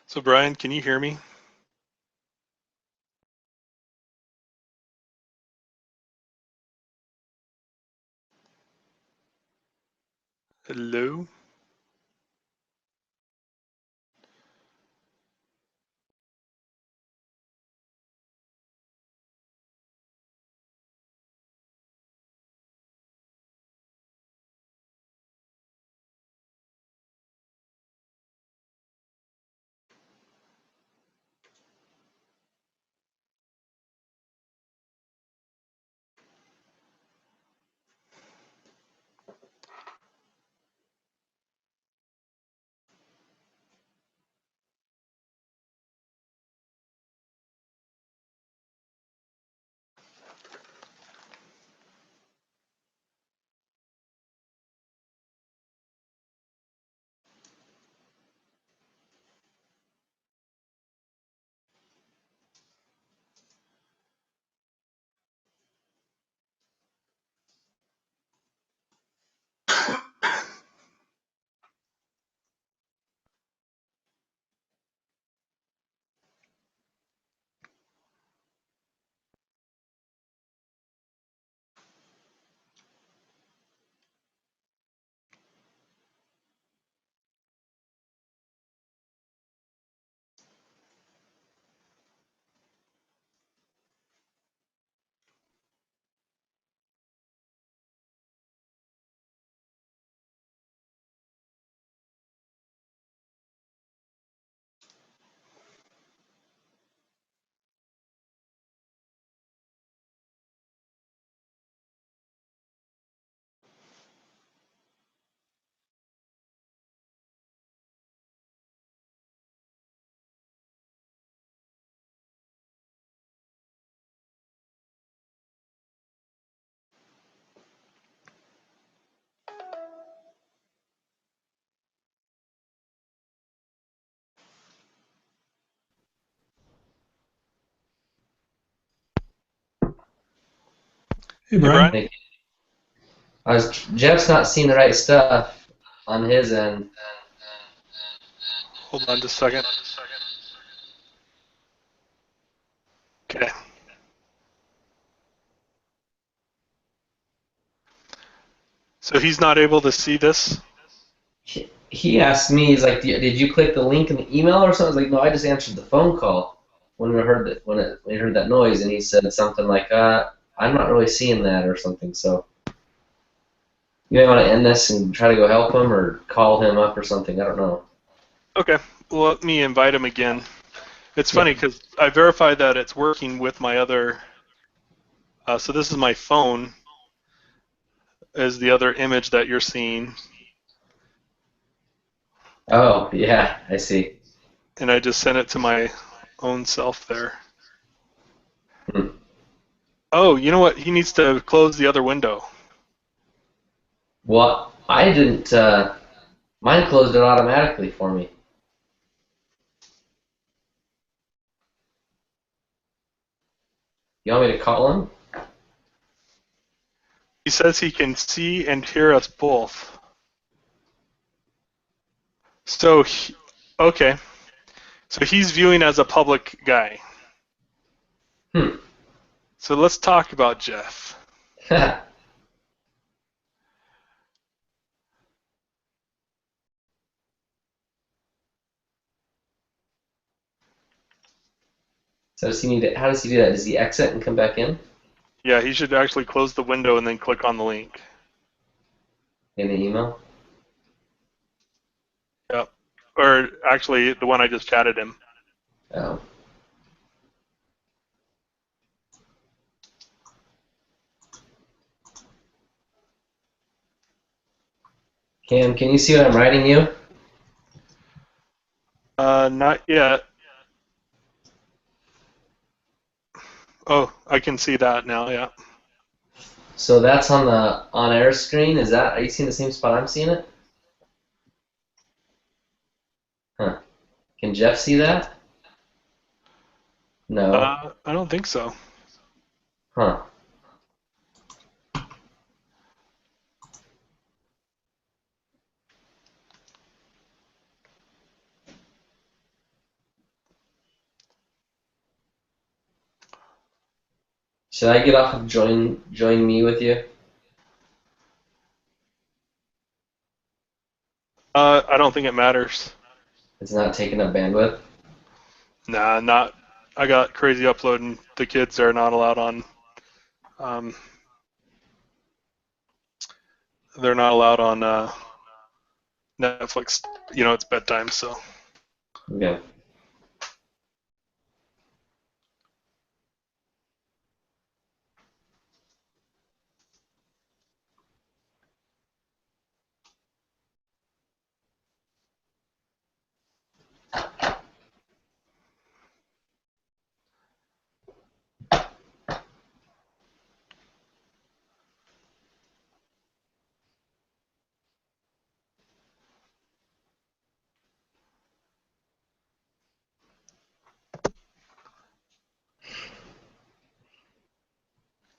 So Brian, can you hear me? Hello? Hey, Brian. Brian? Jeff's not seeing the right stuff on his end. Hold on just a second. Okay. So he's not able to see this? He asked me, he's like, "Did you click the link in the email or something?" I was like, "No, I just answered the phone call when we heard that when we heard that noise." And he said something like, "I'm not really seeing that" or something. So you might want to end this and try to go help him or call him up or something. I don't know. Okay. Well, let me invite him again. It's Yeah. funny because I verified that it's working with my other. So this is my phone, as the other image that you're seeing, Oh, yeah, I see. and I just sent it to my own self there. Hmm. Oh, you know what? He needs to close the other window. Well, I didn't. Mine closed it automatically for me. You want me to call him? He says he can see and hear us both. So, okay. So he's viewing as a public guy. Hmm. So let's talk about Jeff. So does he need to, how does he do that? Does he exit and come back in Yeah, he should actually close the window and then click on the link. the email? Yep. Or actually, the one I just chatted him. Oh. Cam, can you see what I'm writing you? Not yet. Oh, I can see that now. Yeah. So that's on the on-air screen. Are you seeing the same spot I'm seeing it? Huh. Can Jeff see that? No. I don't think so. Huh. Should I get off of join me with you? I don't think it matters. It's not taking up bandwidth. Nah, not. I got crazy upload, and the kids are not allowed on. Um, they're not allowed on Netflix. You know, it's bedtime, so. Okay.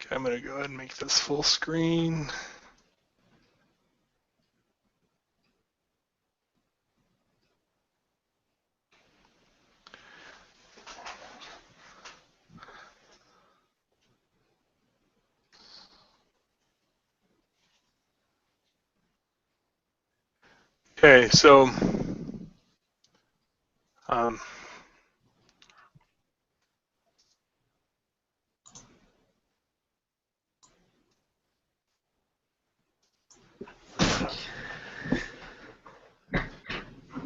Okay, I'm gonna go ahead and make this full screen. Okay, so um,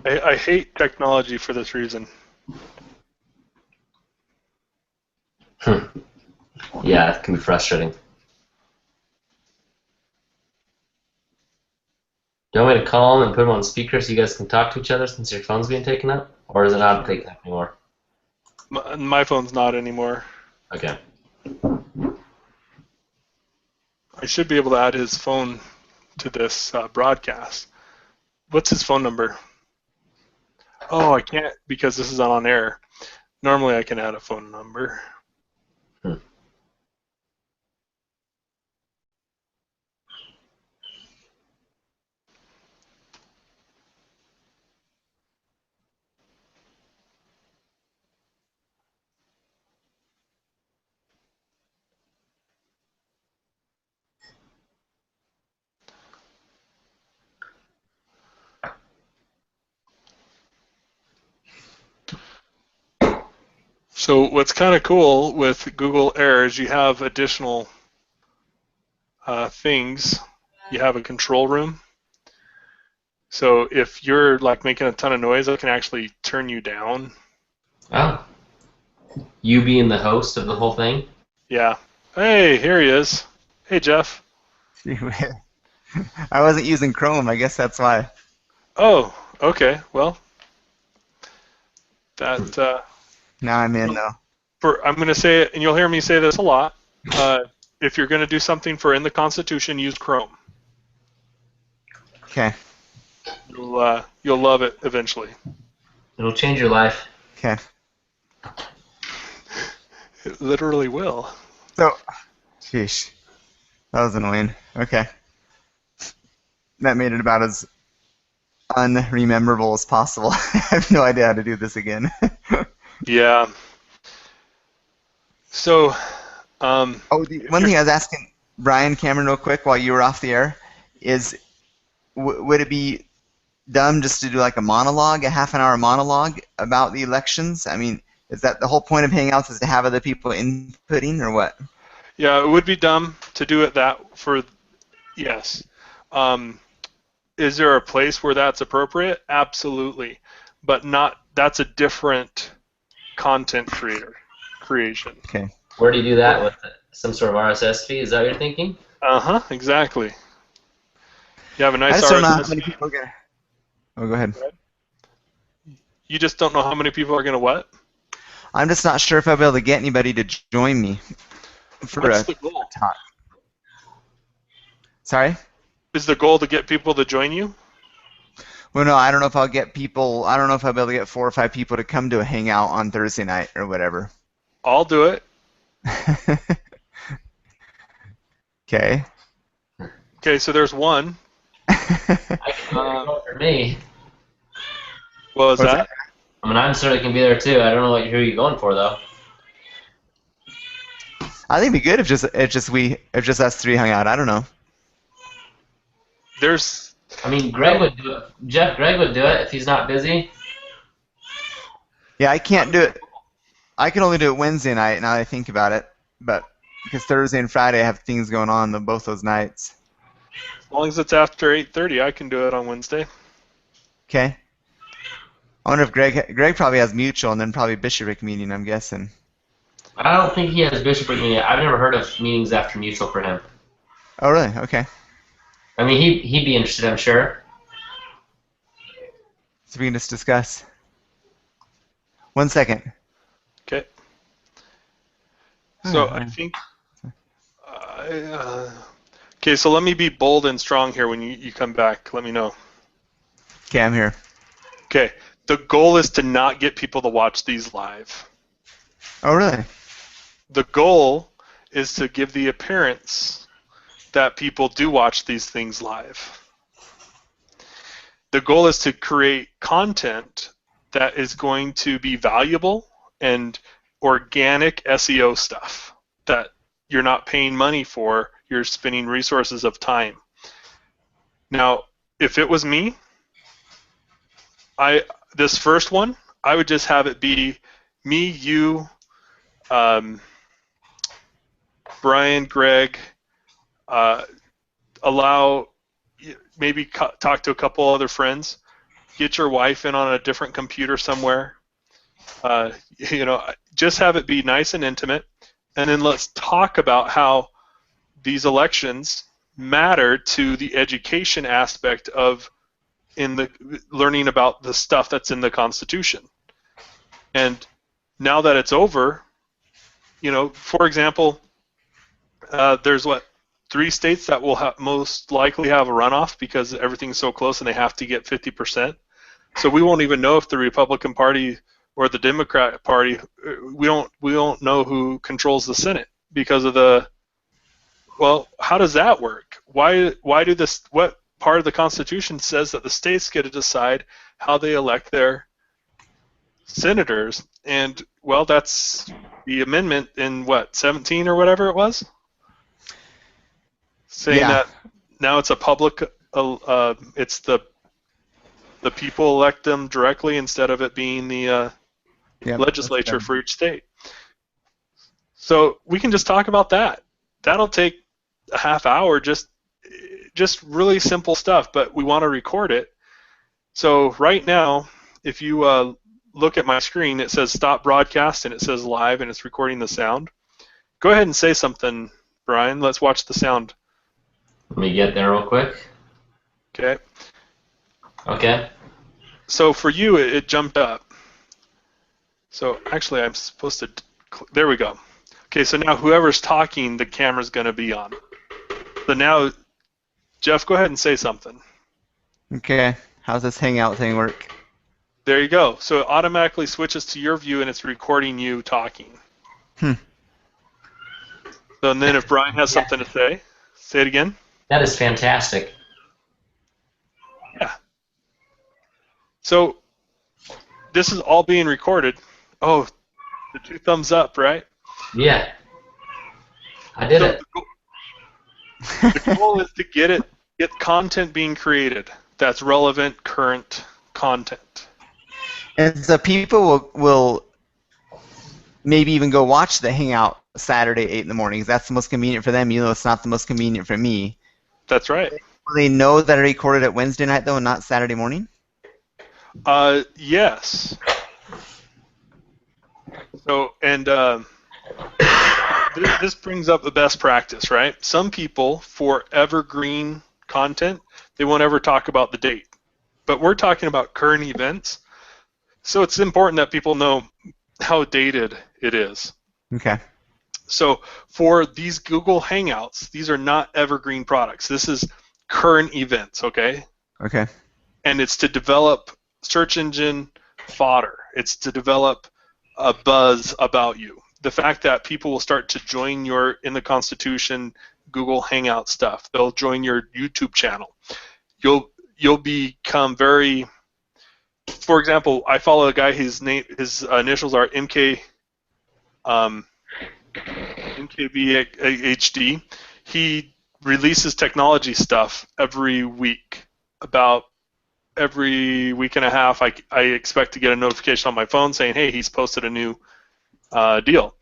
I hate technology for this reason. Yeah, it can be frustrating. Do you want me to call him and put him on speaker so you guys can talk to each other since your phone's being taken up? Or is it not taken up anymore? My phone's not anymore. Okay. I should be able to add his phone to this broadcast. What's his phone number? Oh, I can't because this is on air. Normally I can add a phone number. So what's kind of cool with Google Air is you have additional things. You have a control room. So if you're like making a ton of noise, I can actually turn you down. Oh. You being the host of the whole thing? Yeah. Hey, here he is. Hey, Jeff. I wasn't using Chrome. I guess that's why. Oh, okay. Well, that Now I'm in though. I'm going to say it, and you'll hear me say this a lot. If you're going to do something for in the Constitution, use Chrome. Okay. You'll love it eventually. It'll change your life. Okay. It literally will. So, sheesh, that was annoying. Okay. That made it about as unrememberable as possible. I have no idea how to do this again. Yeah. So, one thing I was asking Brian Cameron real quick while you were off the air is, would it be dumb just to do like a monologue, a half-an-hour monologue about the elections? I mean, is that the whole point of Hangouts is to have other people inputting or what? Yeah, it would be dumb to do it that for, yes. Is there a place where that's appropriate? Absolutely. But that's a different content creation. Okay. Where do you do that with some sort of RSS feed? Is that what you're thinking? Uh-huh, exactly. You have a nice I just don't know how RSS many feed. people are going to... Oh, go ahead. You just don't know how many people are going to what? I'm just not sure if I'll be able to get anybody to join me for What's a the goal? talk. Sorry? Is the goal to get people to join you? Well, no, I don't know if I'll get people. I don't know if I'll be able to get 4 or 5 people to come to a hangout on Thursday night or whatever. I'll do it. Okay. Okay, so there's one. For me. What was What's that? I mean, I'm sure I can be there too. I don't know who you're going for though. I think it'd be good if just us three hung out. I don't know. There's. I mean, Greg would do it. Greg would do it if he's not busy. Yeah, I can't do it. I can only do it Wednesday night. Now that I think about it, but because Thursday and Friday I have things going on both those nights. As long as it's after 8:30, I can do it on Wednesday. Okay. I wonder if Greg probably has mutual and then probably Bishopric meeting. I'm guessing. I don't think he has Bishopric meeting. I've never heard of meetings after mutual for him. Oh really? Okay. I mean, he'd be interested, I'm sure. So we can just discuss. 1 second. Okay. So Alright. I think. Okay, so let me be bold and strong here when you come back. Let me know. Okay, I'm here. Okay. The goal is to not get people to watch these live. Oh really? The goal is to give the appearance that people do watch these things live. The goal is to create content that is going to be valuable and organic SEO stuff that you're not paying money for, you're spending resources of time. Now, if it was me, this first one, I would just have it be me, you, Brian, Greg, maybe talk to a couple other friends, get your wife in on a different computer somewhere, just have it be nice and intimate, and then let's talk about how these elections matter to the education aspect of in the learning about the stuff that's in the Constitution. And now that it's over, for example, there's 3 states that will most likely have a runoff because everything's so close and they have to get 50%. So we won't even know if the Republican Party or the Democrat Party, we don't know who controls the Senate because of well, how does that work? What part of the Constitution says that the states get to decide how they elect their senators? And well, that's the amendment in 17 or whatever it was, saying that now it's a public, it's the people elect them directly instead of it being the legislature for each state. So we can just talk about that. That'll take a half hour, just really simple stuff, but we want to record it. So right now, if you look at my screen, it says stop broadcast and it says live and it's recording the sound. Go ahead and say something, Brian. Let's watch the sound. Let me get there real quick. Okay. Okay. So for you, it jumped up. So actually, I'm supposed to. There we go. Okay, so now whoever's talking, the camera's going to be on. So now, Jeff, go ahead and say something. Okay. How's this Hangout thing work? There you go. So it automatically switches to your view and it's recording you talking. So and then if Brian has something to say it again. That is fantastic. Yeah. So this is all being recorded. Oh, the 2 thumbs up, right? Yeah. I did it. The goal is to get content being created that's relevant, current content. And so people will maybe even go watch the Hangout Saturday 8 in the morning because that's the most convenient for them. It's not the most convenient for me. That's right. Will they know that I recorded it Wednesday night though and not Saturday morning? Yes. So, and this brings up the best practice, right? Some people, for evergreen content, they won't ever talk about the date. But we're talking about current events, so it's important that people know how dated it is. Okay. So for these Google Hangouts, these are not evergreen products. This is current events, okay? Okay. And it's to develop search engine fodder. It's to develop a buzz about you. The fact that people will start to join your in the Constitution Google Hangout stuff. They'll join your YouTube channel. You'll become very. For example, I follow a guy. His initials are MK. MKB HD. He releases technology stuff every week. About every week and a half, I expect to get a notification on my phone saying, "Hey, he's posted a new deal."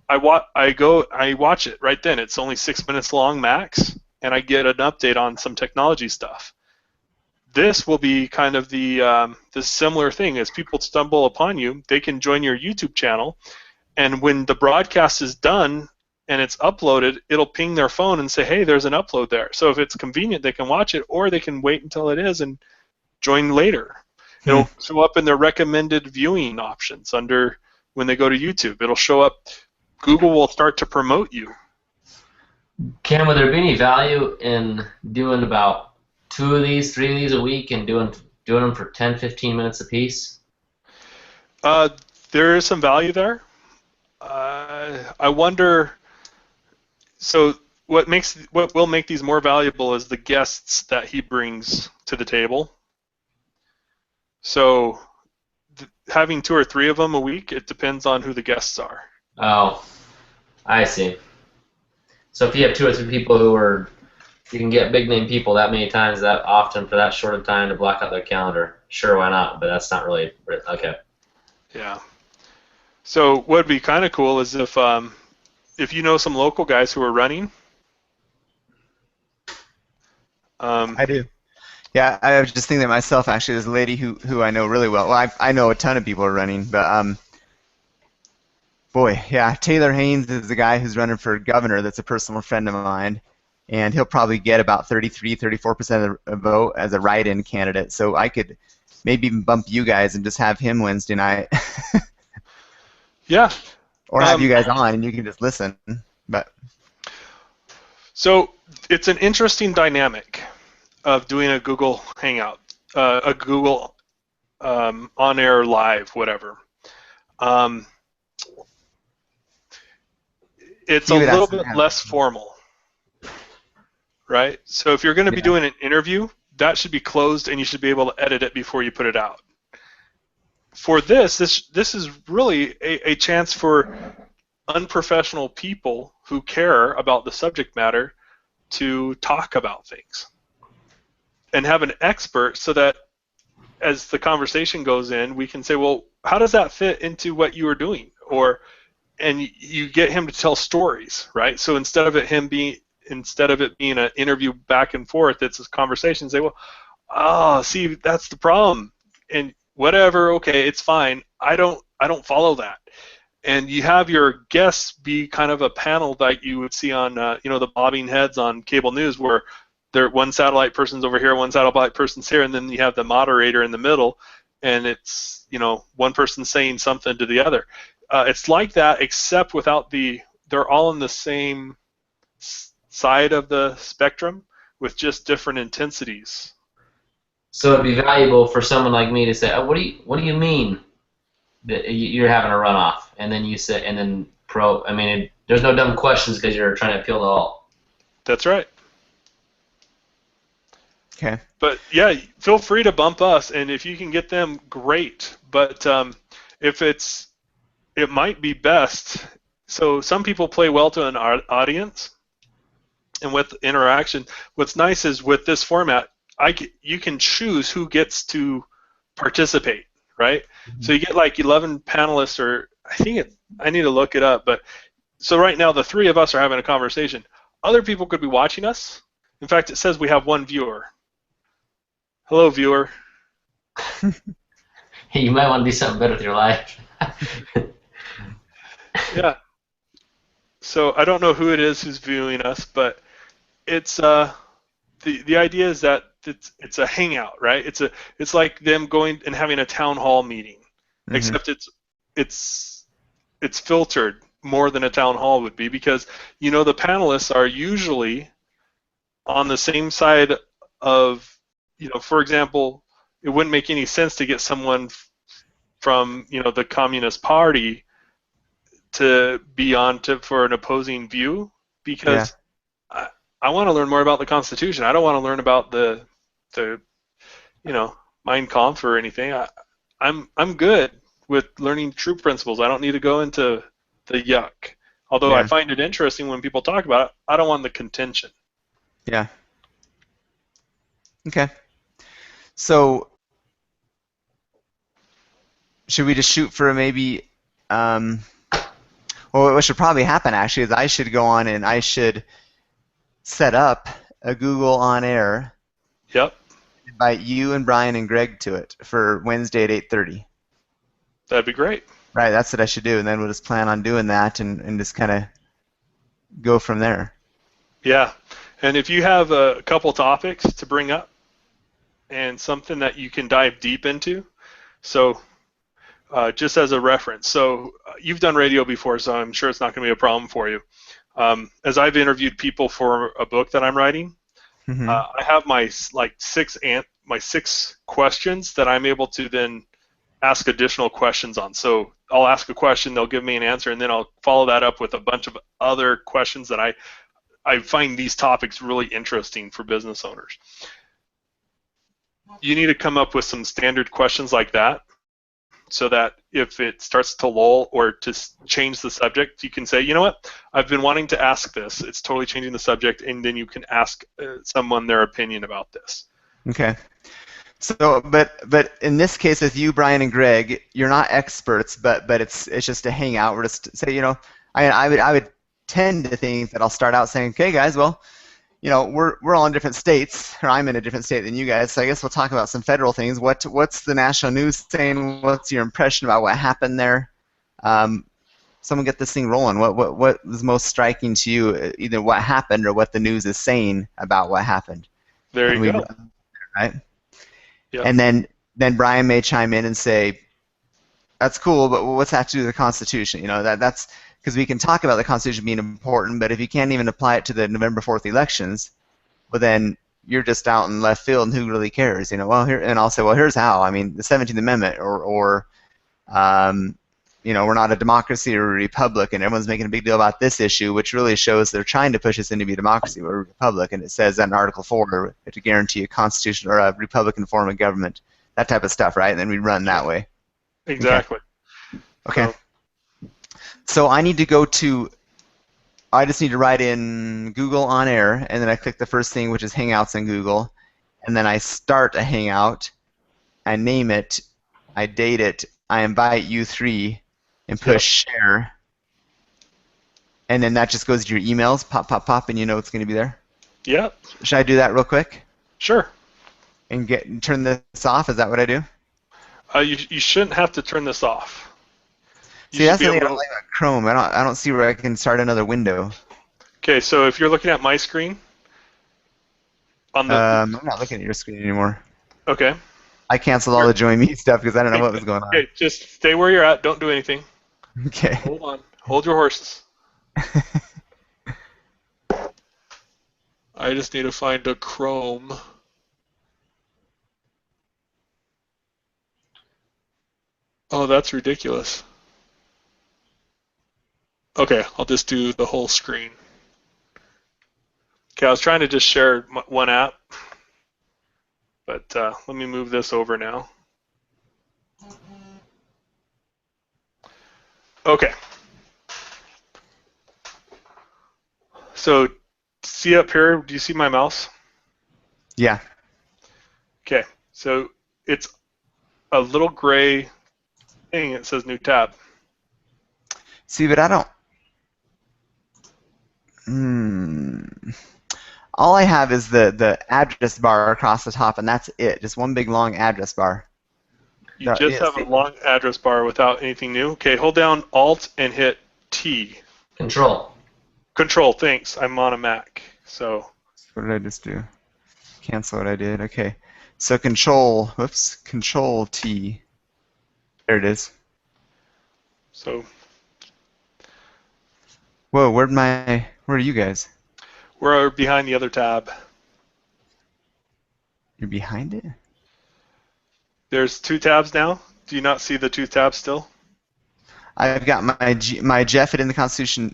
I watch it right then. It's only 6 minutes long max, and I get an update on some technology stuff. This will be kind of the similar thing. As people stumble upon you, they can join your YouTube channel, and when the broadcast is done and it's uploaded, it'll ping their phone and say, "Hey, there's an upload there." So if it's convenient, they can watch it, or they can wait until it is and join later. It'll show up in their recommended viewing options under when they go to YouTube. It'll show up. Google will start to promote you. Cam, would there be any value in doing about 2 of these, 3 of these a week, and doing them for 10, 15 minutes apiece? There is some value there. I wonder. So what will make these more valuable is the guests that he brings to the table. So having 2 or 3 of them a week, it depends on who the guests are. Oh, I see. So if you have 2 or 3 people you can get big name people that many times, that often, for that short of time to block out their calendar. Sure, why not? But that's not really okay. Yeah. So what would be kind of cool is if you know some local guys who are running. I do. Yeah, I was just thinking that myself. Actually, there's a lady who I know really well. Well, I know a ton of people are running, but boy, yeah, Taylor Haynes is the guy who's running for governor. That's a personal friend of mine, and he'll probably get about 34% of the vote as a write-in candidate. So I could maybe even bump you guys and just have him Wednesday night. Yeah. Or have you guys on and you can just listen. But so it's an interesting dynamic of doing a Google Hangout, a Google on-air live, whatever. It's a little bit less formal, right? So if you're going to be doing an interview, that should be closed and you should be able to edit it before you put it out. For this is really a chance for unprofessional people who care about the subject matter to talk about things and have an expert, so that as the conversation goes in, we can say, well, how does that fit into what you were doing? And you get him to tell stories, right? So instead of it being an interview back and forth, it's a conversation. Say, well, see, that's the problem, and whatever, okay, it's fine. I don't follow that. And you have your guests be kind of a panel like you would see on the bobbing heads on cable news, where one satellite person's over here, one satellite person's here, and then you have the moderator in the middle, and it's one person saying something to the other. It's like that, except without they're all on the same side of the spectrum with just different intensities. So it'd be valuable for someone like me to say, "Oh, what do you mean that you're having a runoff?" And then you say, and then there's no dumb questions because you're trying to appeal to all. That's right. Okay. But yeah, feel free to bump us, and if you can get them, great. But it might be best. So some people play well to an audience, and with interaction. What's nice is with this format, you can choose who gets to participate, right? Mm-hmm. So you get like 11 panelists, or I need to look it up, but so right now the 3 of us are having a conversation. Other people could be watching us. In fact, it says we have 1 viewer. Hello, viewer. Hey, you might want to do something better with your life. Yeah. So I don't know who it is who's viewing us, but it's the idea is that it's a hangout, right? It's like them going and having a town hall meeting, mm-hmm. except it's filtered more than a town hall would be, because the panelists are usually on the same side of, for example, it wouldn't make any sense to get someone from the Communist Party to be on for an opposing view, because I want to learn more about the Constitution. I don't want to learn about the Mein Kampf or anything. I'm good with learning true principles. I don't need to go into the yuck. Although I Yeah. find it interesting when people talk about it, I don't want the contention. Yeah. Okay. So should we just shoot for maybe? Well, what should probably happen actually is I should go on and I should set up a Google On Air, Yep, invite you and Brian and Greg to it for Wednesday at 8:30. that'd be great. Right, that's what I should do, and then we'll just plan on doing that and just kind of go from there. Yeah, and if you have a couple topics to bring up and something that you can dive deep into, so just as a reference, so you've done radio before, so I'm sure it's not going to be a problem for you. As I've interviewed people for a book that I'm writing, Mm-hmm. I have my six questions that I'm able to then ask additional questions on. So I'll ask a question, they'll give me an answer, and then I'll follow that up with a bunch of other questions that I find these topics really interesting for business owners. You need to come up with some standard questions like that, so that if it starts to lull or to change the subject, you can say, you know what, I've been wanting to ask this. It's totally changing the subject, and then you can ask someone their opinion about this. Okay. So, but in this case with you, Brian and Greg, you're not experts, but it's just a hangout. We're just say, I would tend to think that I'll start out saying, okay, guys, well, we're all in different states, or I'm in a different state than you guys, so I guess we'll talk about some federal things. What's the national news saying? What's your impression about what happened there? Someone get this thing rolling. What was most striking to you, either what happened or what the news is saying about what happened? There you go. Right? Yep. And then Brian may chime in and say, that's cool, but what's that to do with the Constitution? That's because we can talk about the Constitution being important, but if you can't even apply it to the November 4th elections, well then you're just out in left field, and who really cares? Well, here, and I'll say, well, here's how. I mean, the 17th Amendment, or we're not a democracy or a republic, and everyone's making a big deal about this issue, which really shows they're trying to push us into be a democracy or a republic, and it says that in Article 4 to guarantee a constitution or a Republican form of government, that type of stuff, right? And then we run that way. Exactly. Okay. So I need to go to, I just need to write in Google On Air, and then I click the first thing, which is Hangouts in Google, and then I start a Hangout, I name it, I date it, I invite you three, and push share, and then that just goes to your emails, pop, pop, pop, and you know it's going to be there. Yep. Should I do that real quick? Sure. And turn this off? Is that what I do? You shouldn't have to turn this off. See, that's the thing I don't like about Chrome. I don't see where I can start another window. Okay, so if you're looking at my screen, on the I'm not looking at your screen anymore. okay. I canceled all the Join Me stuff because I don't know what was going on. Okay, just stay where you're at. Don't do anything. Okay. Hold on. Hold your horses. I just need to find a Chrome. Oh, that's ridiculous. Okay, I'll just do the whole screen. Okay, I was trying to just share one app, but let me move this over now. Okay. So, see up here, do you see my mouse? Yeah. Okay, so it's a little gray thing that says new tab. See, but I don't. All I have is the address bar across the top, and that's it. Just one big long address bar. You just have a long address bar without anything new. Okay, hold down Alt and hit T. Control. Control, thanks. I'm on a Mac, so. What did I just do? Cancel what I did. Okay. So Control T. There it is. So. Whoa, where are you guys? We're behind the other tab. You're behind it? There's two tabs now. Do you not see the two tabs still? I've got my Jeff It in the Constitution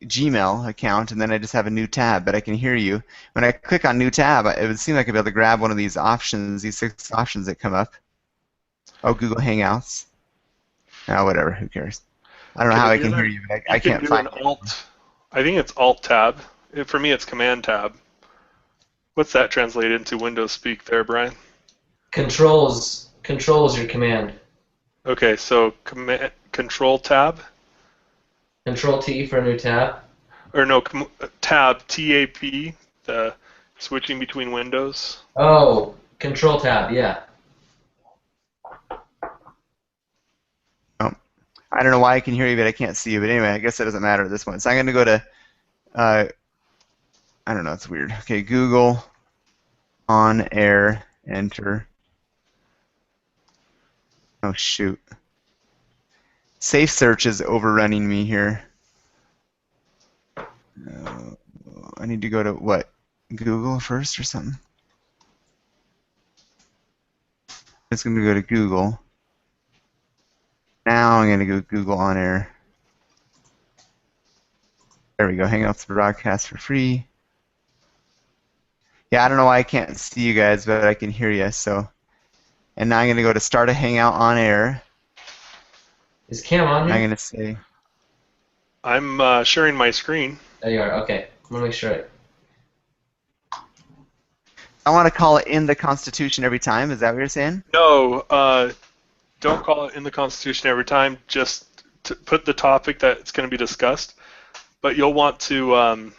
Gmail account, and then I just have a new tab, but I can hear you. When I click on new tab, it would seem like I'd be able to grab one of these options, these 6 options that come up. Oh, Google Hangouts. Oh, whatever. Who cares? I don't know Okay, how I the can hear other, you, but I you can can't do an find it. Alt. I think it's Alt Tab. For me, it's Command Tab. What's that translate into Windows speak there, Brian? Controls your command. Okay, so Control Tab, Control T for a new tab. or no, Tab, T-A-P, the switching between windows. Oh, Control Tab. Yeah. Oh, I don't know why I can hear you, but I can't see you. But anyway, I guess it doesn't matter at this point. So I'm going to go to, I don't know, it's weird. Okay, Google on air, enter. Oh, shoot. Safe search is overrunning me here. I need to go to what? Google first or something? It's going to go to Google. Now I'm going to go Google on air. There we go. Hangouts broadcast for free. Yeah, I don't know why I can't see you guys, but I can hear you. So, and now I'm going to go to start a Hangout on air. Is Cam on I'm here? going to say, I'm sharing my screen. There you are. Okay. I'm gonna make sure. I want to call it in the Constitution every time. Is that what you're saying? No, don't call it in the Constitution every time. Just to put the topic that it's going to be discussed. But you'll want to,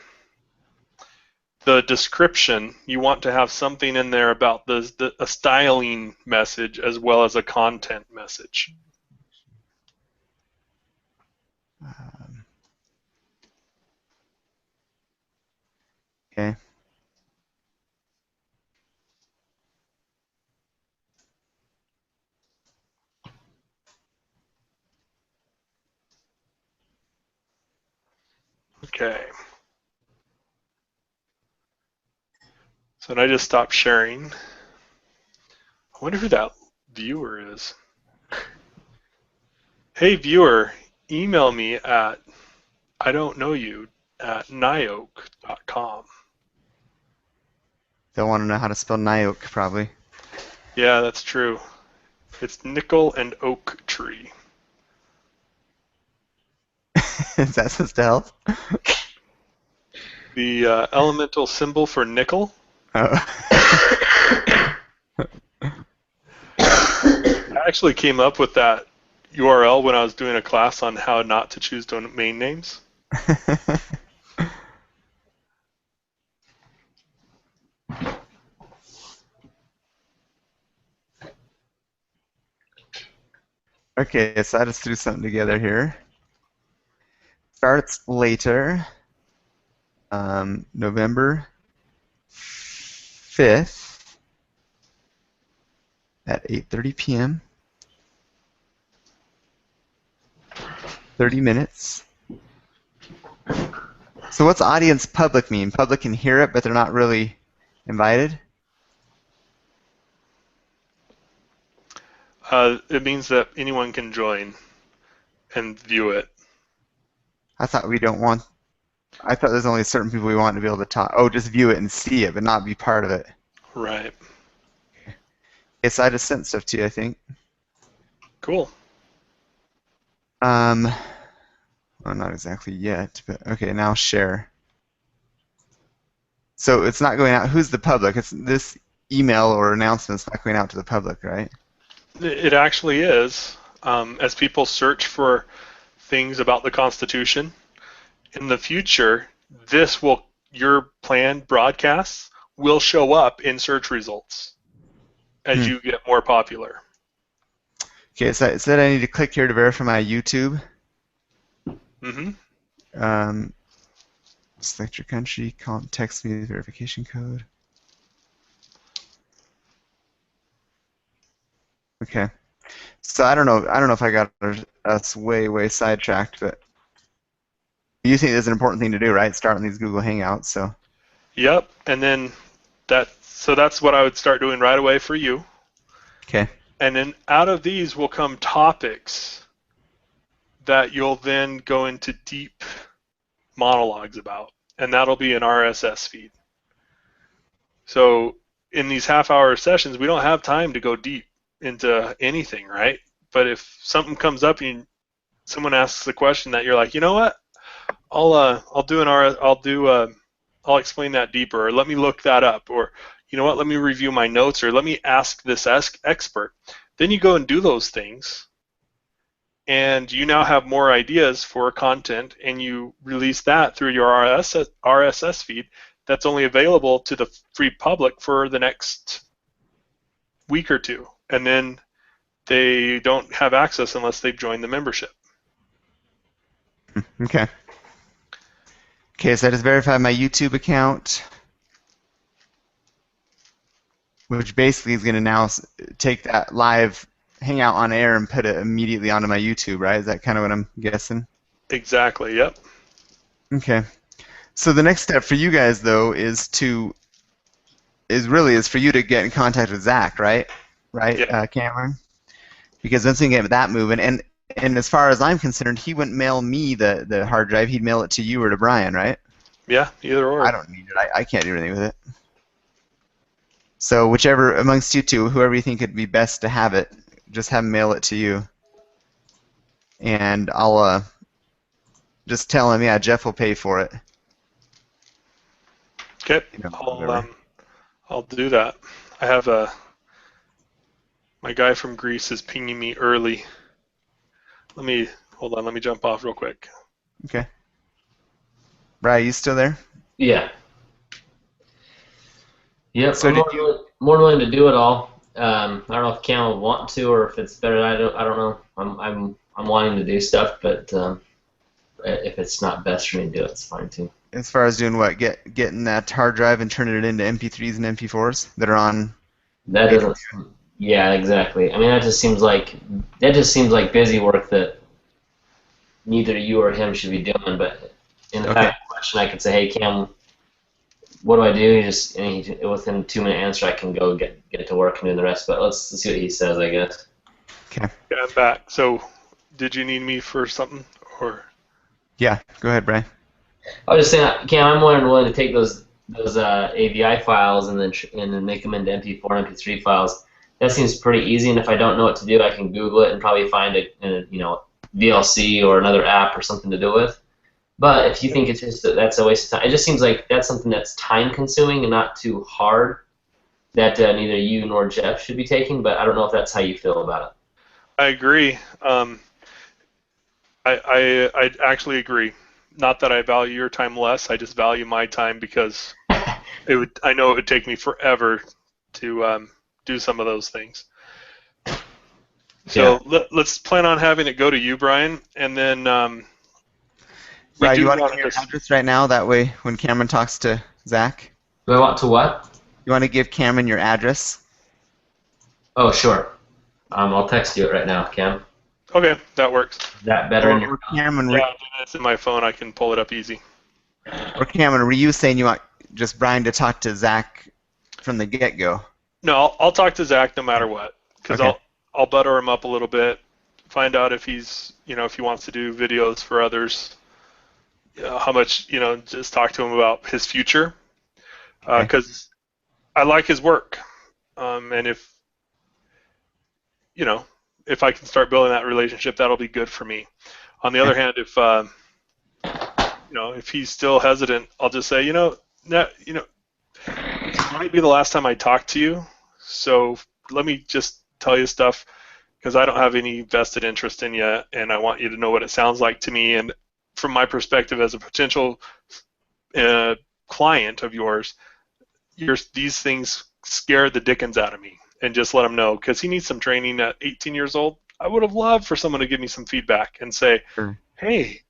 the description, you want to have something in there about a styling message as well as a content message. Okay. Okay. So I just stopped sharing. I wonder who that viewer is. Hey viewer, email me at I don't know you at nyoke.com. They'll want to know how to spell Nyoke, probably. Yeah, that's true. It's nickel and oak tree. Is that supposed to help? The elemental symbol for nickel. Oh. I actually came up with that URL when I was doing a class on how not to choose domain names. Okay, so I just threw something together here. Starts later, November 5th at 8:30 p.m. 30 minutes. So what's audience public mean? Public can hear it, but they're not really invited? It means that anyone can join and view it. I thought there's only certain people we want to be able to talk. Oh, just view it and see it, but not be part of it. Right. Okay, so I just sent stuff to you, I think. Cool. Well, not exactly yet, but okay, now share. So it's not going out. Who's the public? It's this email or announcement's not going out to the public, right? It actually is. As people search for things about the Constitution, in the future, your planned broadcasts will show up in search results as you get more popular. Okay, so it said I need to click here to verify my YouTube. Mm-hmm. Select your country, text me the verification code. Okay. So I don't know if I got us way sidetracked, but you think it's an important thing to do, right? Start on these Google Hangouts, so. Yep, and then that's what I would start doing right away for you. Okay. And then out of these will come topics that you'll then go into deep monologues about, and that'll be an RSS feed. So in these half-hour sessions, we don't have time to go deep into anything, right? But if something comes up and someone asks a question that you're like, you know what, I'll explain that deeper, or let me look that up, or you know what, let me review my notes, or let me ask this expert. Then you go and do those things, and you now have more ideas for content, and you release that through your RSS feed that's only available to the free public for the next week or two, and then they don't have access unless they've joined the membership. Okay. Okay, so I just verified my YouTube account, which basically is going to now take that live Hangout on air and put it immediately onto my YouTube, right? Is that kind of what I'm guessing? Exactly, yep. Okay. So the next step for you guys, though, is for you to get in contact with Zach, right? Right, Yeah. Cameron? Because once we get that moving, and as far as I'm concerned, he wouldn't mail me the hard drive. He'd mail it to you or to Brian, right? Yeah, either or. I don't need it. I can't do anything with it. So whichever amongst you two, whoever you think would be best to have it, just have him mail it to you. And I'll just tell him, yeah, Jeff will pay for it. Okay, You know, I'll do that. I have my guy from Greece is pinging me early. Hold on, let me jump off real quick. Okay. Brian, you still there? Yeah. Yep. So I'm more willing to do it all. I don't know if Cam would want to, or if it's better. I don't know. I'm wanting to do stuff, but if it's not best for me to do it, it's fine too. As far as doing what, getting that hard drive and turning it into MP3s and MP4s that are on. That doesn't. Yeah, exactly. I mean, that just seems like busy work that neither you or him should be doing. But in the fact question, I could say, hey Cam, what do I do? Within a 2-minute answer, I can go get to work and do the rest. But let's see what he says, I guess. Okay. Yeah, I'm back. So, did you need me for something, or? Yeah, go ahead, Brian. I was just saying, Cam, I'm more than willing to take those AVI files and then make them into MP4 and MP3 files. That seems pretty easy, and if I don't know what to do, I can Google it and probably find a VLC or another app or something to do with. But if you think that's a waste of time, it just seems like that's something that's time-consuming and not too hard that neither you nor Jeff should be taking. But I don't know if that's how you feel about it. I agree. I actually agree. Not that I value your time less. I just value my time because I know it would take me forever to do some of those things. So let's plan on having it go to you, Brian, and then. Brian, you want to give your address right now? That way, when Cameron talks to Zach. Do I want to what? You want to give Cameron your address? Oh, sure. I'll text you it right now, Cam. Okay, that works. Is that better in your Cameron? Yeah, it's in my phone. I can pull it up easy. Or Cameron, were you saying you want just Brian to talk to Zach from the get-go? No, I'll talk to Zach no matter what, because I'll butter him up a little bit, find out if he's if he wants to do videos for others, how much just talk to him about his future, because I like his work, and if I can start building that relationship, that'll be good for me. On the other hand, if he's still hesitant, I'll just say, it might be the last time I talk to you, so let me just tell you stuff because I don't have any vested interest in you, and I want you to know what it sounds like to me. And from my perspective as a potential client of yours, these things scare the dickens out of me. And just let him know, because he needs some training at 18 years old. I would have loved for someone to give me some feedback and say, hey,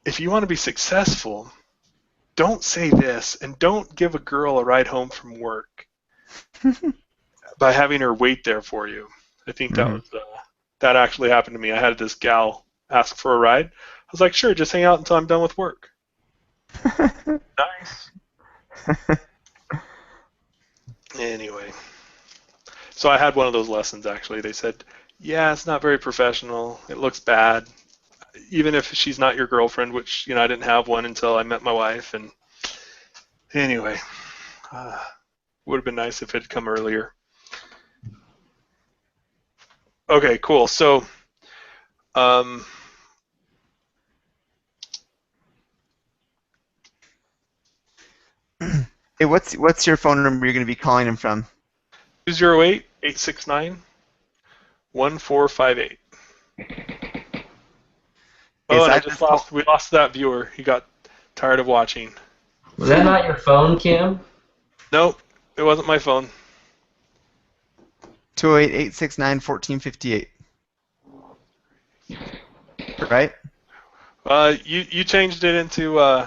if you want to be successful, don't say this, and don't give a girl a ride home from work by having her wait there for you. I think that actually happened to me. I had this gal ask for a ride. I was like, sure, just hang out until I'm done with work. Nice. Anyway. So I had one of those lessons, actually. They said, yeah, it's not very professional. It looks bad. Even if she's not your girlfriend, which, I didn't have one until I met my wife. And anyway, would have been nice if it had come earlier. Okay, cool. So, um, Hey, what's your phone number you're going to be calling him from? 208-869-1458. Okay, Oh, so and I just call, we lost that viewer. He got tired of watching. Was that not your phone, Cam? Nope, it wasn't my phone. 208-869-1458. Right? You changed it into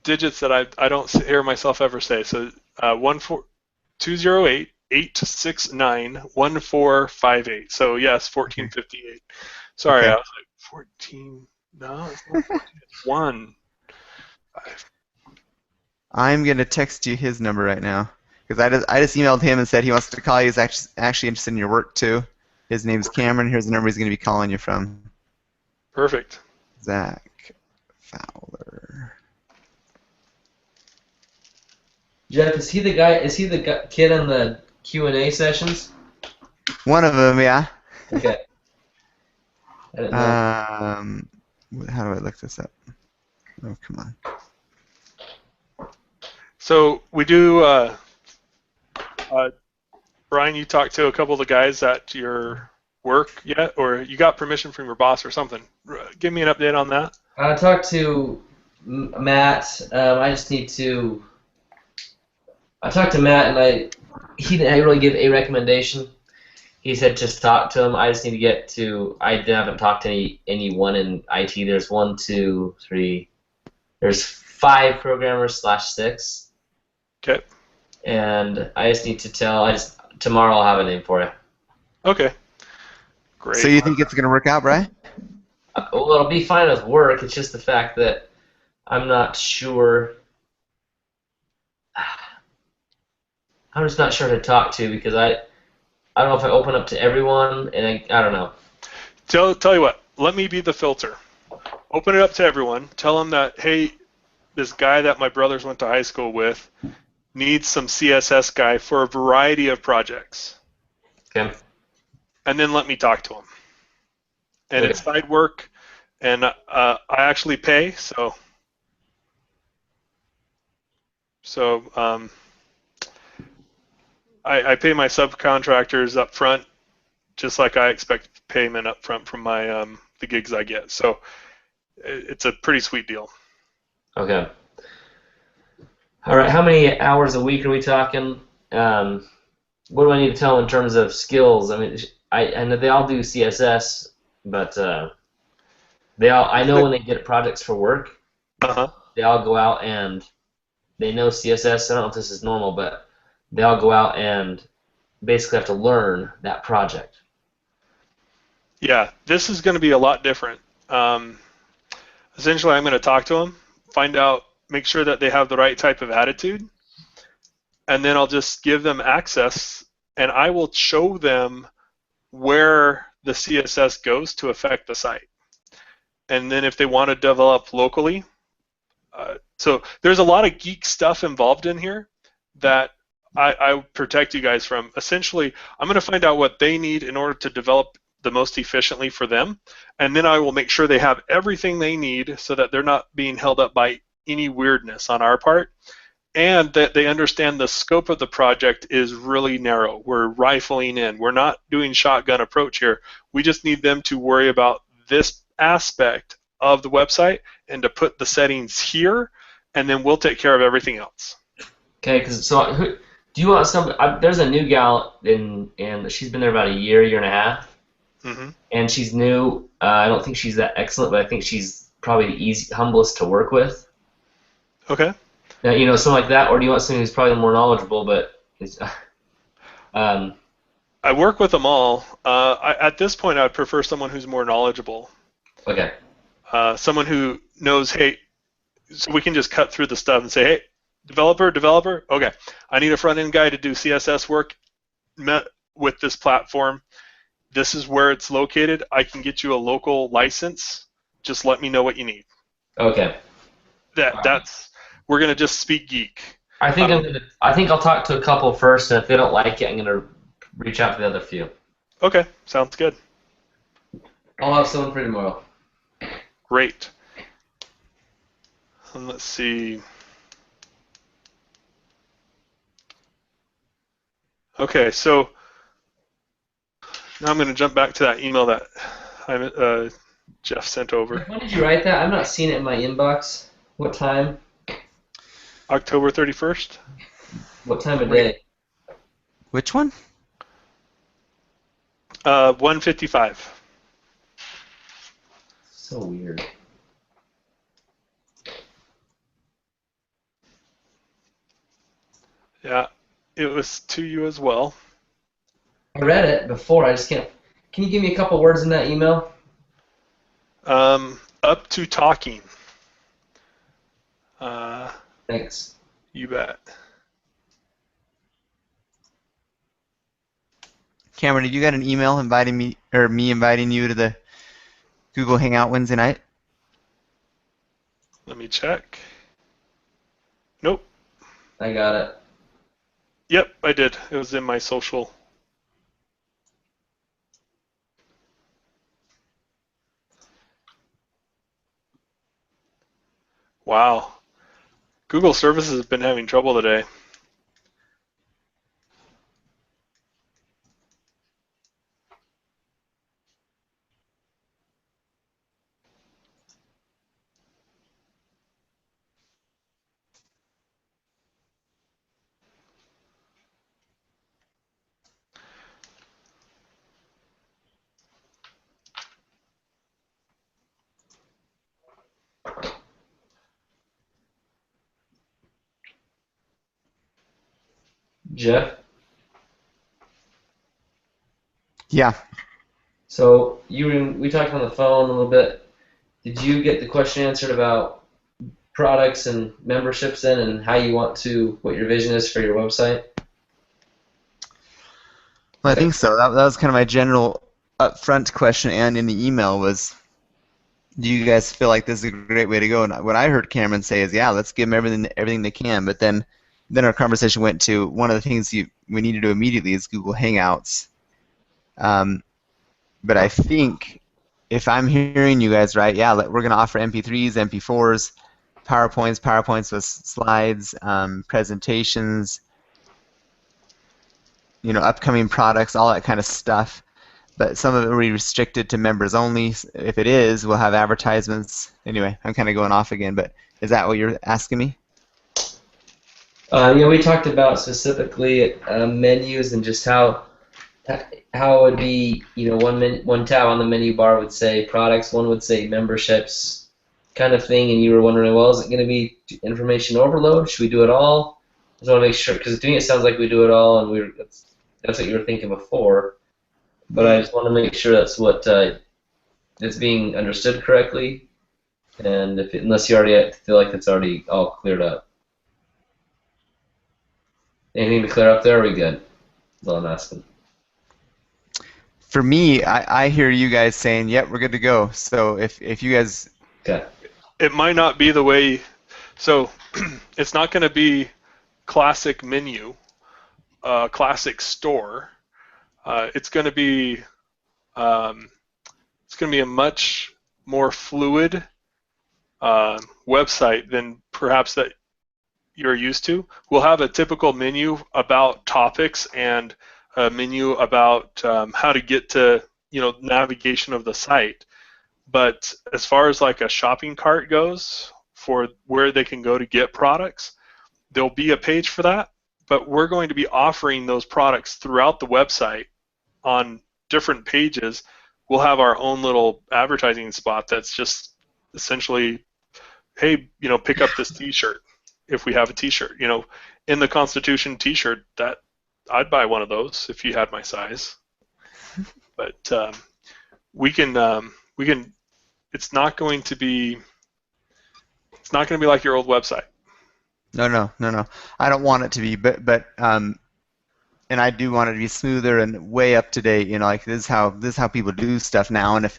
digits that I don't hear myself ever say. So 208-869-1458. So yes, Okay. 1458. Sorry, I Okay. was like 14. No, it's not 14. It's one. I'm going to text you his number right now because I just emailed him and said he wants to call you. He's actually interested in your work too. His name's Cameron. Here's the number he's going to be calling you from. Perfect. Zach Fowler. Jeff, is he the guy? Is he the kid in the Q&A sessions? One of them, yeah. Okay. I didn't know. How do I look this up? Oh, come on. So we do. Brian, you talked to a couple of the guys at your work yet, or you got permission from your boss or something? Give me an update on that. I talked to Matt. I just need to. I talked to Matt, and he didn't really give a recommendation. He said just talk to him. I just need to get to. I haven't talked to anyone in IT. There's 1, 2, 3. There's 5 programmers / 6. Okay. And I just need to tell. Tomorrow I'll have a name for you. Okay. Great. So you think it's going to work out, Brian? Well, it'll be fine with work. It's just the fact that I'm not sure. I'm just not sure who to talk to because I don't know if I open up to everyone, and I don't know. Tell you what. Let me be the filter. Open it up to everyone. Tell them that, hey, this guy that my brothers went to high school with needs some CSS guy for a variety of projects. Okay. And then let me talk to him. And Okay. it's side work, and I actually pay, so I pay my subcontractors up front, just like I expect payment up front from my the gigs I get. So it's a pretty sweet deal. Okay. All right. How many hours a week are we talking? What do I need to tell in terms of skills? I mean, I know they all do CSS, but I know when they get projects for work, Uh-huh. they all go out and they know CSS. I don't know if this is normal, but they all go out and basically have to learn that project. Yeah, this is going to be a lot different. Essentially, I'm going to talk to them, find out, make sure that they have the right type of attitude, and then I'll just give them access, and I will show them where the CSS goes to affect the site. And then if they want to develop locally, so there's a lot of geek stuff involved in here that I protect you guys from. Essentially, I'm going to find out what they need in order to develop the most efficiently for them, and then I will make sure they have everything they need so that they're not being held up by any weirdness on our part, and that they understand the scope of the project is really narrow. We're rifling in. We're not doing shotgun approach here. We just need them to worry about this aspect of the website and to put the settings here, and then we'll take care of everything else. Okay, do you want some? There's a new gal and she's been there about a year and a half, Mm-hmm. and she's new. I don't think she's that excellent, but I think she's probably the humblest to work with. Okay. Now, someone like that, or do you want someone who's probably more knowledgeable, but is, I work with them all. At this point, I would prefer someone who's more knowledgeable. okay. Someone who knows, hey, so we can just cut through the stuff and say, hey, developer, okay, I need a front-end guy to do CSS work with this platform. This is where it's located. I can get you a local license. Just let me know what you need. Okay. We're gonna just speak geek. I think I'll talk to a couple first, and if they don't like it, I'm gonna reach out to the other few. Okay, sounds good. I'll have someone for you tomorrow. Great. And let's see. Okay, so now I'm going to jump back to that email that Jeff sent over. When did you write that? I'm not seeing it in my inbox. What time? October 31st? What time of day? Which one? 1:55. So weird. Yeah, it was to you as well. I read it before. I just can't. Can you give me a couple words in that email? Up to talking. Thanks. You bet. Cameron, did you get an email inviting me, or me inviting you to the Google Hangout Wednesday night? Let me check. Nope. I got it. Yep, I did. It was in my social. Wow. Google Services has been having trouble today. Jeff? Yeah. So we talked on the phone a little bit. Did you get the question answered about products and memberships then, and how you want to, what your vision is for your website? Well, I think so. That was kind of my general upfront question, and in the email was, do you guys feel like this is a great way to go? And what I heard Cameron say is, yeah, let's give them everything they can. But then our conversation went to one of the things we need to do immediately is Google Hangouts. But I think if I'm hearing you guys right, yeah, we're going to offer MP3s, MP4s, PowerPoints with slides, presentations, upcoming products, all that kind of stuff. But some of it will be restricted to members only. If it is, we'll have advertisements. Anyway, I'm kind of going off again, but is that what you're asking me? We talked about specifically menus and just how it would be, one tab on the menu bar would say products, one would say memberships, kind of thing, and you were wondering, well, is it going to be information overload? Should we do it all? I just want to make sure, because to me it sounds like we do it all, and that's what you were thinking before. But I just want to make sure that's what it's being understood correctly, and unless you already feel like it's already all cleared up. Anything to clear up there? Or are we good? That's all I'm asking. For me, I hear you guys saying, yep, we're good to go. So if you guys... Okay. It might not be the way, so it's not going to be classic menu, classic store. It's going to be a much more fluid website than perhaps that you're used to. We'll have a typical menu about topics and a menu about how to get to navigation of the site. But as far as like a shopping cart goes for where they can go to get products, there'll be a page for that. But we're going to be offering those products throughout the website on different pages. We'll have our own little advertising spot that's just essentially, hey, pick up this T-shirt if we have a T-shirt. In the Constitution T-shirt, that I'd buy one of those if you had my size. But we can. It's not going to be like your old website. No. I don't want it to be, but and I do want it to be smoother and way up to date. Like this is how people do stuff now. And if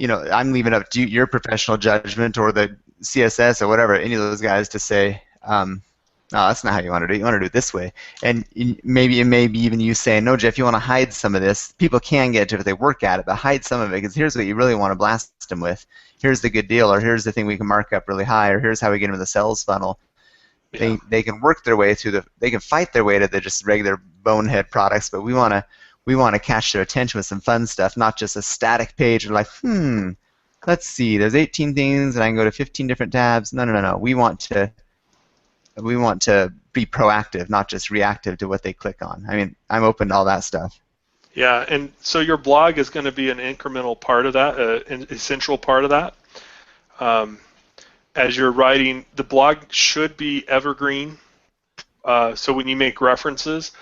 I'm leaving up to your professional judgment or the CSS or whatever, any of those guys to say, No, that's not how you want to do it. You want to do it this way. And maybe it may be even you saying, no, Jeff, you want to hide some of this. People can get it if they work at it, but hide some of it because here's what you really want to blast them with. Here's the good deal, or here's the thing we can mark up really high, or here's how we get into the sales funnel. Yeah. They can work their way through they can fight their way to the just regular bonehead products, but we want to catch their attention with some fun stuff, not just a static page. We're like, let's see, there's 18 things, and I can go to 15 different tabs. No. We want to be proactive, not just reactive to what they click on. I mean, I'm open to all that stuff. Yeah, and so your blog is going to be an incremental part of that, an essential part of that. As you're writing, the blog should be evergreen. So when you make references,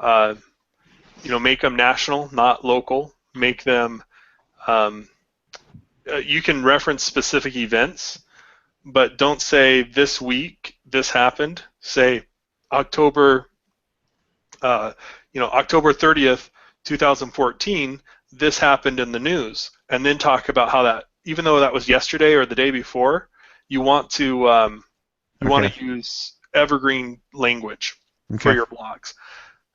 make them national, not local. Make them. You can reference specific events, but don't say this week this happened. Say October 30th, 2014, this happened in the news, and then talk about how that, even though that was yesterday or the day before, you want to use evergreen language for your blogs,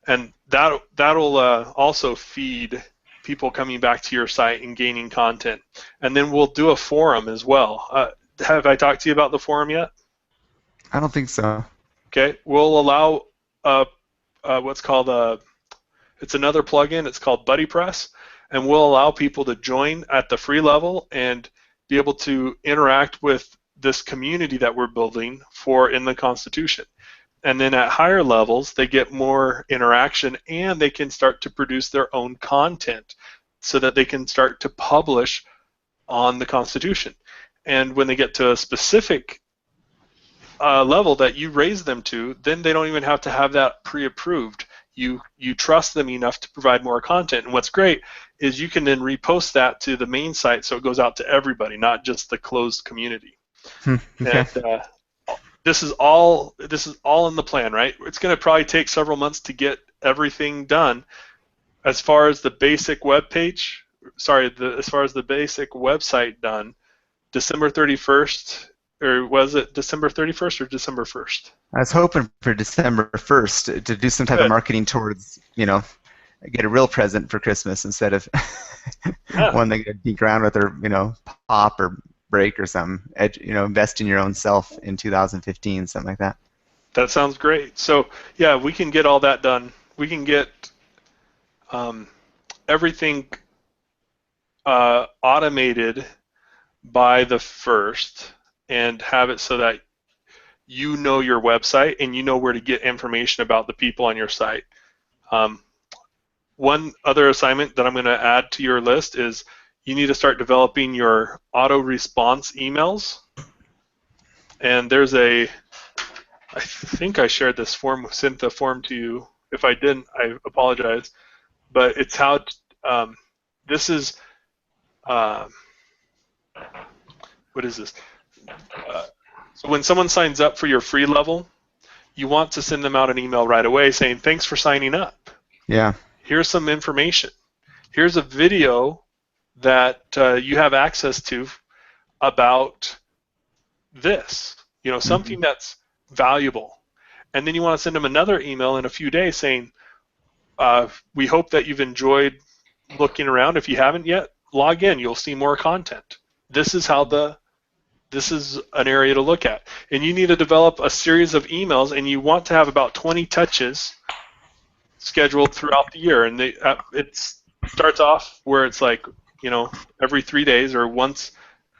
and that'll also feed people coming back to your site and gaining content. And then we'll do a forum as well. Have I talked to you about the forum yet? I don't think so. Okay, we'll allow what's called it's another plugin. It's called BuddyPress, and we'll allow people to join at the free level and be able to interact with this community that we're building in the Constitution. And then at higher levels, they get more interaction, and they can start to produce their own content so that they can start to publish on the Constitution. And when they get to a specific level that you raise them to, then they don't even have to have that pre-approved. You trust them enough to provide more content. And what's great is you can then repost that to the main site so it goes out to everybody, not just the closed community. Okay. And this is all in the plan, right? It's going to probably take several months to get everything done. As far as the basic web page, as far as the basic website done, December 31st, or was it December 31st or December 1st? I was hoping for December 1st to do some type of marketing towards, get a real present for Christmas instead of one that get beat around with, or pop or break or something. Invest in your own self in 2015, something like that. That sounds great. So yeah, we can get all that done. We can get everything automated by the 1st and have it so that you know your website and you know where to get information about the people on your site. One other assignment that I'm going to add to your list is you need to start developing your auto response emails. And there's I think I shared this form, sent the form to you. If I didn't, I apologize. But it's how, this is, what is this? So when someone signs up for your free level, you want to send them out an email right away saying, thanks for signing up. Yeah. Here's some information. Here's a video that you have access to about this, something that's valuable. And then you want to send them another email in a few days saying, we hope that you've enjoyed looking around. If you haven't yet, log in. You'll see more content. This is an area to look at. And you need to develop a series of emails, and you want to have about 20 touches scheduled throughout the year. And it starts off where it's like, every 3 days, or once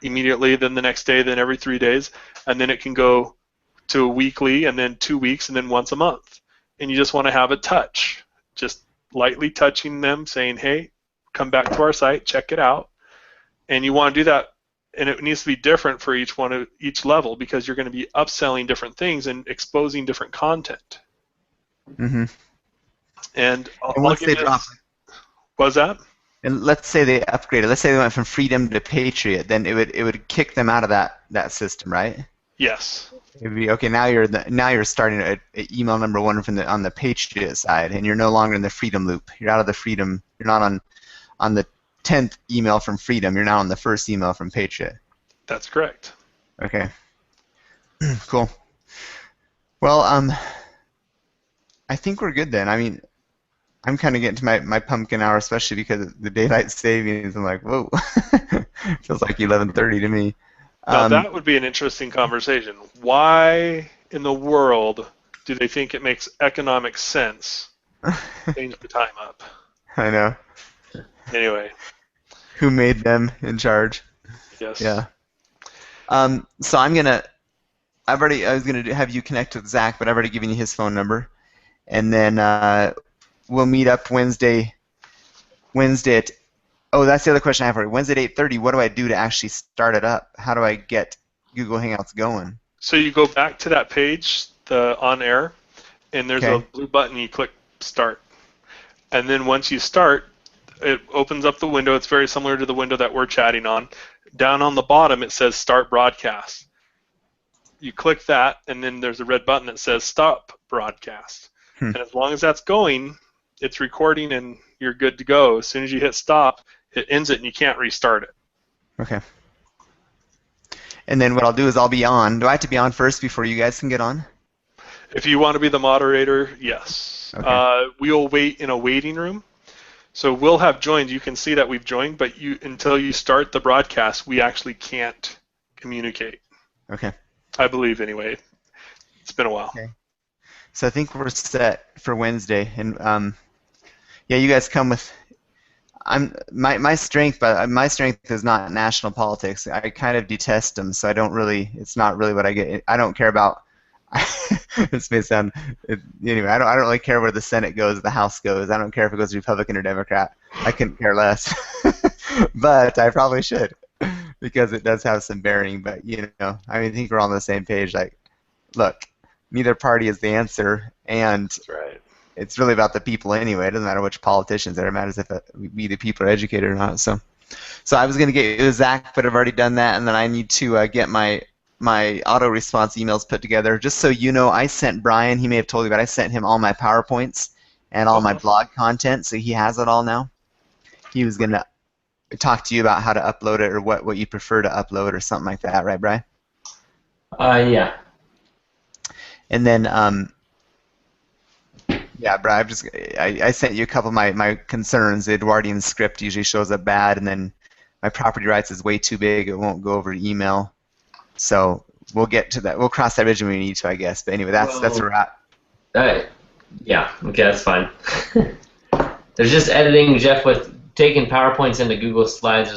immediately, then the next day, then every 3 days, and then it can go to weekly, and then 2 weeks, and then once a month. And you just want to have a touch, just lightly touching them, saying, hey, come back to our site, check it out. And you want to do that, and it needs to be different for each level, because you're going to be upselling different things and exposing different content. Mm-hmm. And once they drop, what was that? And let's say they upgraded. Let's say they went from Freedom to Patriot. Then it would kick them out of that system, right? Yes. It would be okay. Now you're starting at email number 1 on the Patriot side, and you're no longer in the Freedom loop. You're out of the Freedom. You're not on the 10th email from Freedom. You're now on the first email from Patriot. That's correct. Okay. Cool. Well, I think we're good then. I mean, I'm kind of getting to my pumpkin hour, especially because of the daylight savings. I'm like, whoa, feels like 11:30 to me. Now Um, that would be an interesting conversation. Why in the world do they think it makes economic sense to change the time up? I know. Anyway, Who made them in charge? yes. Yeah. So I was gonna have you connect with Zach, but I've already given you his phone number, and then we'll meet up Wednesday. Wednesday at Oh, that's the other question I have for you. Wednesday at 8:30. What do I do to actually start it up? How do I get Google Hangouts going? So you go back to that page, the on air, and there's a Okay. blue button. You click start, and then once you start, it opens up the window. It's very similar to the window that we're chatting on. Down on the bottom, it says start broadcast. You click that, and then there's a red button that says stop broadcast. Hmm. And as long as that's going, it's recording and you're good to go. As soon as you hit stop, it ends it and you can't restart it. Okay. And then what I'll do is I'll be on. Do I have to be on first before you guys can get on? If you want to be the moderator, yes. Okay. We'll wait in a waiting room. So we'll have joined. You can see that we've joined, but until you start the broadcast, we actually can't communicate. Okay. I believe, anyway. It's been a while. Okay. So I think we're set for Wednesday, and yeah, you guys come with. My strength, but my strength is not national politics. I kind of detest them, so I don't really. It's not really what I get. I don't care about. This may sound anyway. I don't really care where the Senate goes, the House goes. I don't care if it goes Republican or Democrat. I couldn't care less. But I probably should because it does have some bearing. But I mean, I think we're all on the same page. Like, look, neither party is the answer, and That's right. it's really about the people anyway. It doesn't matter which politicians. It matters if we the people are educated or not. So I was going to get you Zach, but I've already done that, and then I need to get my auto response emails put together. Just so you know, I sent Brian. He may have told you, but I sent him all my PowerPoints and all my blog content, so he has it all now. He was going to talk to you about how to upload it or what you prefer to upload or something like that, right, Brian? Yeah. And then yeah, Brian, I sent you a couple of my concerns. The Edwardian script usually shows up bad, and then my property rights is way too big. It won't go over email. So we'll get to that. We'll cross that bridge when we need to, I guess. But anyway, that's where we're at. Yeah. Okay, that's fine. There's just editing, Jeff, with taking PowerPoints into Google Slides.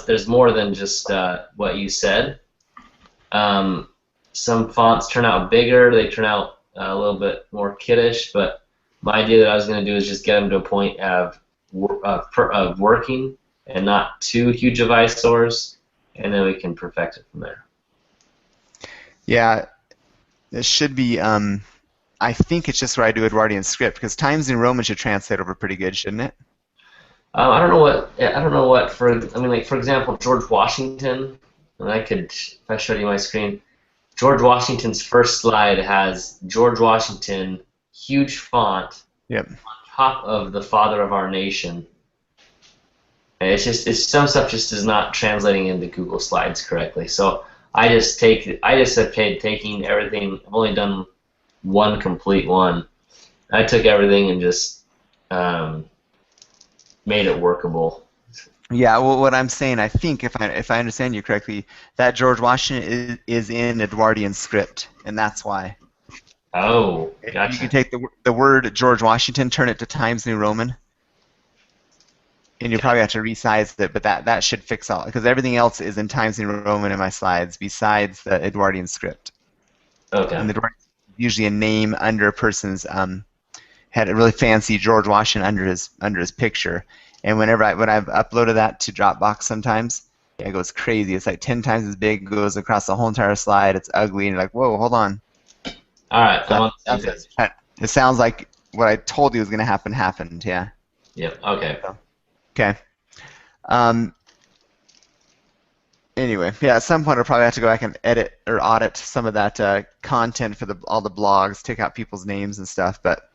There's more than just what you said. Some fonts turn out bigger. They turn out a little bit more kiddish, but my idea that I was going to do is just get them to a point of working and not too huge of eyesores, and then we can perfect it from there. Yeah, it should be. I think it's just where I do Edwardian script because Times New Roman should translate over pretty good, shouldn't it? I don't know what. For example, George Washington. And if I showed you my screen, George Washington's first slide has George Washington, huge font, Yep. on top of the Father of our Nation. And some stuff just is not translating into Google Slides correctly. So I just have taking everything. I've only done one complete one. I took everything and just made it workable. Yeah, well, what I'm saying, I think, if I understand you correctly, that George Washington is in Edwardian script, and that's why. Oh, gotcha. You can take the word George Washington, turn it to Times New Roman, and you probably have to resize it, but that should fix all, because everything else is in Times New Roman in my slides, besides the Edwardian script. Okay. And the Edwardian is usually a name under a person's had a really fancy George Washington under his picture. And when I've uploaded that to Dropbox sometimes, it goes crazy. It's like 10 times as big, goes across the whole entire slide. It's ugly, and you're like, whoa, hold on. All right. I'm on the same page. It sounds like what I told you was going to happen happened, yeah. Yep. Okay. Okay. Anyway, yeah, at some point I'll probably have to go back and edit or audit some of that content for all the blogs, take out people's names and stuff, but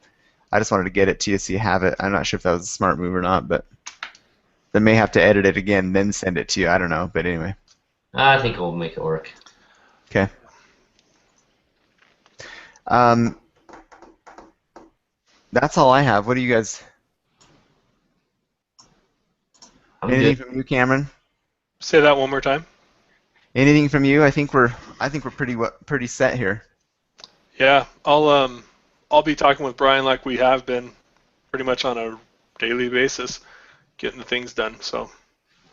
I just wanted to get it to you so you have it. I'm not sure if that was a smart move or not, but they may have to edit it again, then send it to you. I don't know, but anyway. I think we'll make it work. Okay. That's all I have. What do you guys? I'm Anything good. from you, Cameron? Say that one more time. Anything from you? I think we're pretty set here. Yeah, I'll be talking with Brian like we have been pretty much on a daily basis, getting the things done. So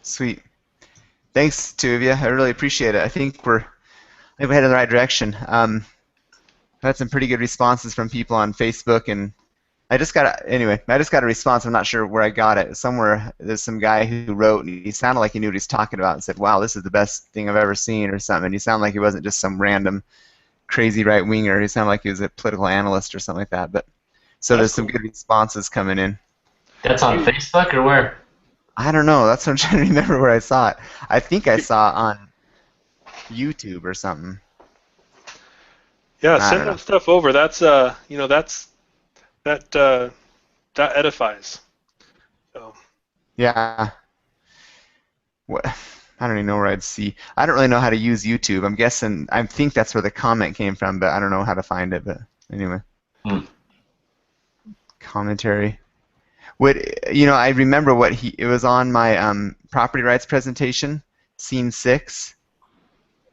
Sweet. Thanks, two of you. I really appreciate it. I think we're headed in the right direction. I've had some pretty good responses from people on Facebook, and I just got a response. I'm not sure where I got it. Somewhere there's some guy who wrote, and he sounded like he knew what he's talking about, and said, "Wow, this is the best thing I've ever seen," or something. And he sounded like he wasn't just some random crazy right winger. He sounded like he was a political analyst or something like that. But so there's That's some cool. good responses coming in. That's on Facebook or where? I don't know. That's what I'm trying to remember where I saw it. I think I saw it on YouTube or something. Yeah, I send don't know. that stuff over. That's that edifies. So Yeah. What? I don't even know where I'd see. I don't really know how to use YouTube. I'm guessing. I think that's where the comment came from, but I don't know how to find it. But anyway, Hmm. commentary. I remember it was on my property rights presentation, scene 6.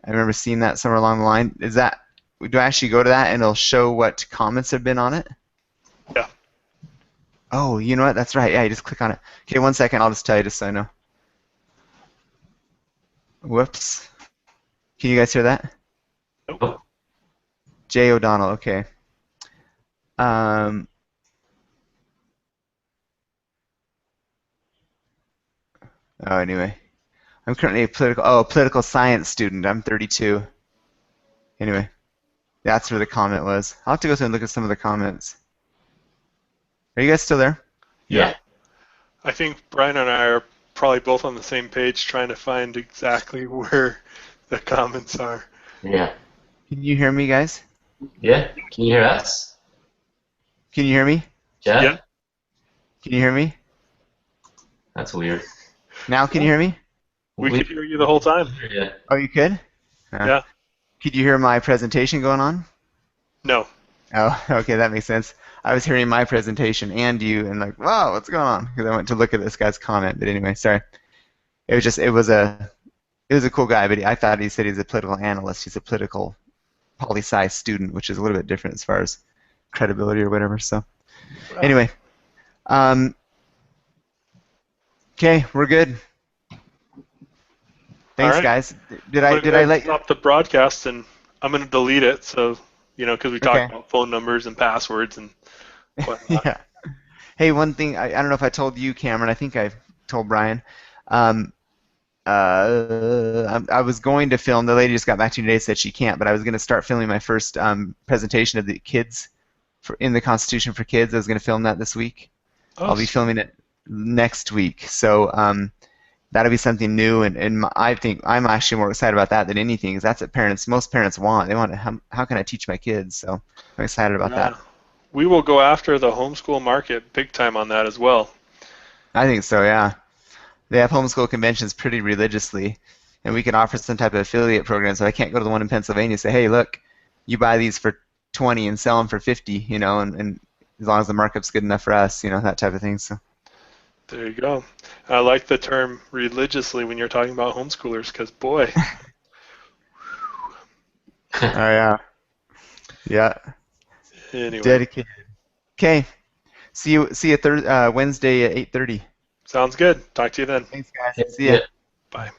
I remember seeing that somewhere along the line. Do I actually go to that and it'll show what comments have been on it? yeah, Oh, you know what? That's right. Yeah, you just click on it. Okay, 1 second. I'll just tell you just so I know. Whoops. Can you guys hear that? nope. Oh, Jay O'Donnell. Okay. Um, anyway. I'm currently a political science student. I'm 32. Anyway, that's where the comment was. I'll have to go through and look at some of the comments. Are you guys still there? yeah. I think Brian and I are probably both on the same page trying to find exactly where the comments are. Yeah. Can you hear me, guys? Yeah. Can you hear us? Can you hear me? Jeff? Yeah. Can you hear me? That's weird. Now can you hear me? We could hear you the whole time. Yeah. Oh, you could? Yeah. Could you hear my presentation going on? No. Oh, okay, that makes sense. I was hearing my presentation and you, and like, wow, what's going on? Because I went to look at this guy's comment. But anyway, sorry. It was a cool guy, but I thought he said he's a political analyst. He's a political poli-sci student, which is a little bit different as far as credibility or whatever. So anyway, okay, we're good. Thanks, right. guys. Did I'm I gonna did go I ahead and let? stop the broadcast and I'm going to delete it. So, because we talked Okay. about phone numbers and passwords and whatnot. Yeah. Hey, one thing I don't know if I told you, Cameron. I think I told Brian. Um, I was going to film. The lady just got back to me today, said she can't, but I was going to start filming my first presentation of the kids in the Constitution for Kids. I was going to film that this week. Oh, I'll be filming it next week. So that'll be something new, and I think I'm actually more excited about that than anything, because that's what most parents want. They want to, how can I teach my kids? So I'm excited about yeah. that. We will go after the homeschool market big time on that as well. I think so, yeah. They have homeschool conventions pretty religiously, and we can offer some type of affiliate program. So I can't go to the one in Pennsylvania and say, hey, look, you buy these for 20 and sell them for 50, and as long as the markup's good enough for us, that type of thing. So. There you go. I like the term religiously when you're talking about homeschoolers because, boy. Oh, yeah. Yeah. Anyway. Dedicated. Okay. See you Wednesday at 8:30. Sounds good. Talk to you then. Thanks, guys. See ya. Yeah. Bye.